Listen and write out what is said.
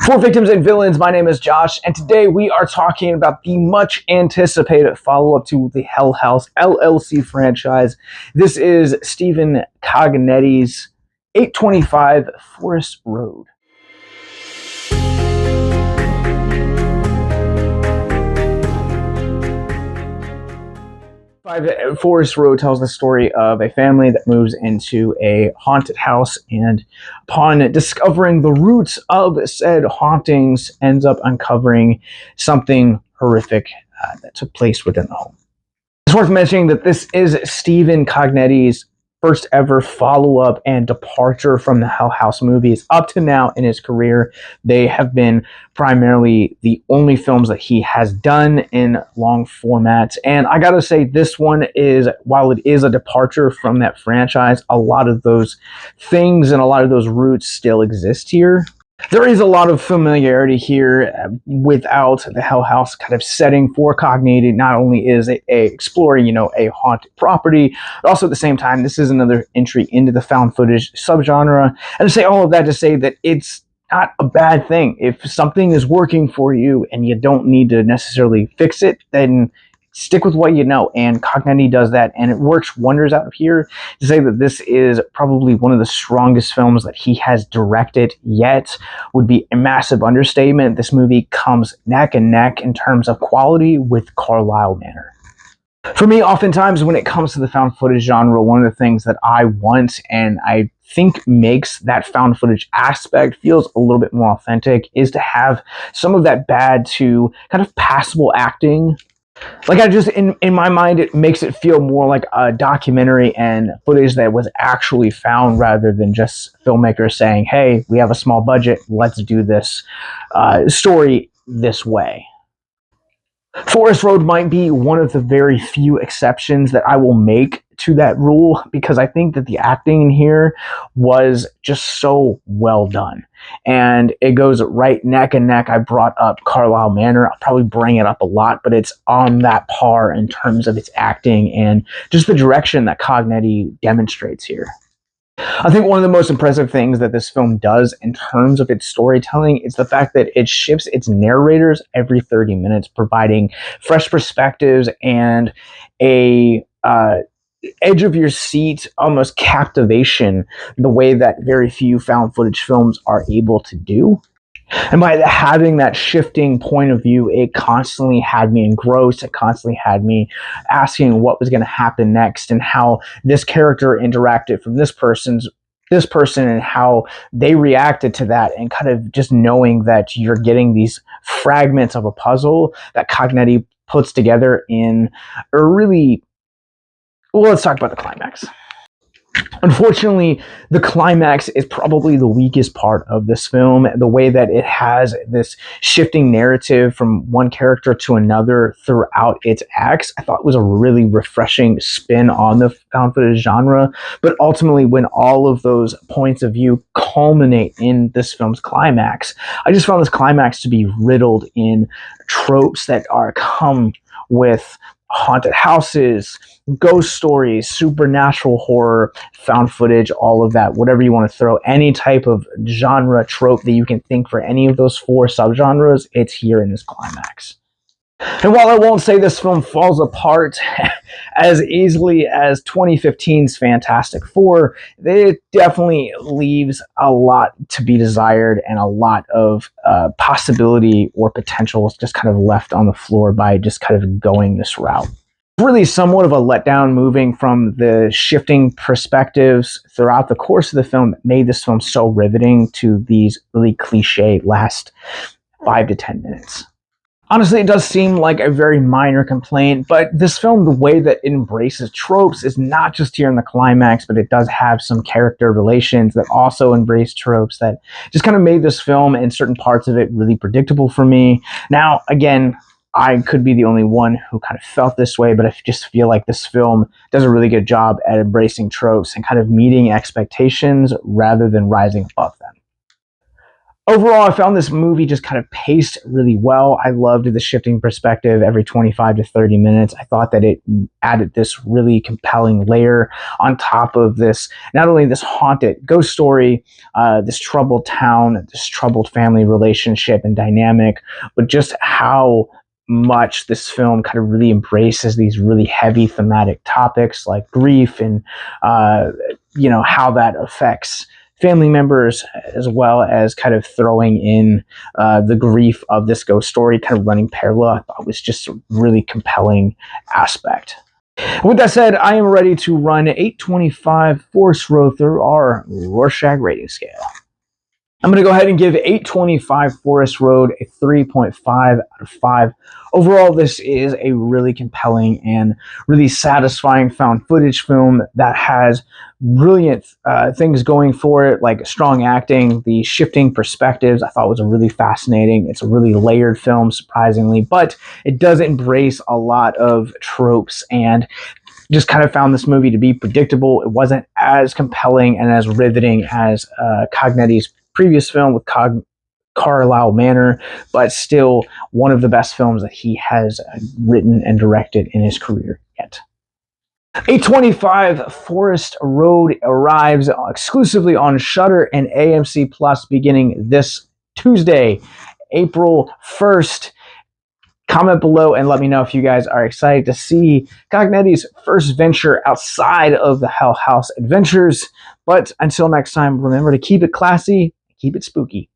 For Victims and Villains, my name is Josh, and today we are talking about the much anticipated follow-up to the Hell House LLC franchise. This is Stephen Cognetti's 825 Forest Road. Forest Road tells the story of a family that moves into a haunted house, and upon discovering the roots of said hauntings, ends up uncovering something horrific that took place within the home. It's worth mentioning that this is Stephen Cognetti's first ever follow-up and departure from the Hell House movies. Up to now in his career, they have been primarily the only films that he has done in long formats. And I gotta say, this one is, while it is a departure from that franchise, a lot of those things and a lot of those roots still exist here. There is a lot of familiarity here without the Hell House kind of setting for Cognetti. Not only is it exploring, a haunted property, but also at the same time, this is another entry into the found footage subgenre. And to say all of that to say that it's not a bad thing. If something is working for you and you don't need to necessarily fix it, then stick with what you know, and Cognetti does that, and it works wonders out of here. To say that this is probably one of the strongest films that he has directed yet would be a massive understatement. This movie comes neck and neck in terms of quality with Carlisle Manor. For me, oftentimes when it comes to the found footage genre, one of the things that I want and I think makes that found footage aspect feels a little bit more authentic is to have some of that bad to kind of passable acting. Like, in my mind, it makes it feel more like a documentary and footage that was actually found rather than just filmmakers saying, hey, we have a small budget, let's do this story this way. Forest Road might be one of the very few exceptions that I will make to that rule, because I think that the acting in here was just so well done. And it goes right neck and neck. I brought up Carlisle Manor. I'll probably bring it up a lot, but it's on that par in terms of its acting and just the direction that Cognetti demonstrates here. I think one of the most impressive things that this film does in terms of its storytelling is the fact that it shifts its narrators every 30 minutes, providing fresh perspectives and a edge of your seat, almost captivation, the way that very few found footage films are able to do. And by having that shifting point of view, it constantly had me engrossed. It constantly had me asking what was going to happen next and how this character interacted from this person and how they reacted to that, and kind of just knowing that you're getting these fragments of a puzzle that Cognetti puts together in a really... Well, let's talk about the climax. Unfortunately, the climax is probably the weakest part of this film. The way that it has this shifting narrative from one character to another throughout its acts, I thought was a really refreshing spin on the found footage genre. But ultimately, when all of those points of view culminate in this film's climax, I just found this climax to be riddled in tropes that come with haunted houses, ghost stories, supernatural horror, found footage, all of that, whatever you want to throw, any type of genre trope that you can think for any of those four subgenres, it's here in this climax. And while I won't say this film falls apart as easily as 2015's Fantastic Four, it definitely leaves a lot to be desired, and a lot of possibility or potential just kind of left on the floor by just kind of going this route. Really somewhat of a letdown moving from the shifting perspectives throughout the course of the film that made this film so riveting to these really cliche last 5 to 10 minutes. Honestly, it does seem like a very minor complaint, but this film, the way that it embraces tropes is not just here in the climax, but it does have some character relations that also embrace tropes that just kind of made this film and certain parts of it really predictable for me. Now, again, I could be the only one who kind of felt this way, but I just feel like this film does a really good job at embracing tropes and kind of meeting expectations rather than rising above them. Overall, I found this movie just kind of paced really well. I loved the shifting perspective every 25 to 30 minutes. I thought that it added this really compelling layer on top of this, not only this haunted ghost story, this troubled town, this troubled family relationship and dynamic, but just how much this film kind of really embraces these really heavy thematic topics like grief and, how that affects family members, as well as kind of throwing in the grief of this ghost story kind of running parallel. I thought was just a really compelling aspect. With that said, I am ready to run 825 Forest Road through our Rorschach rating scale. I'm going to go ahead and give 825 Forest Road a 3.5 out of 5. Overall, this is a really compelling and really satisfying found footage film that has brilliant things going for it, like strong acting, the shifting perspectives. I thought was a really fascinating. It's a really layered film, surprisingly, but it does embrace a lot of tropes and just kind of found this movie to be predictable. It wasn't as compelling and as riveting as Cognetti's previous film with Carlisle Manor, but still one of the best films that he has written and directed in his career yet. 825 Forest Road arrives exclusively on Shudder and AMC Plus beginning this Tuesday, April 1st. Comment below and let me know if you guys are excited to see Cognetti's first venture outside of the Hell House adventures. But until next time, remember to keep it classy, keep it spooky.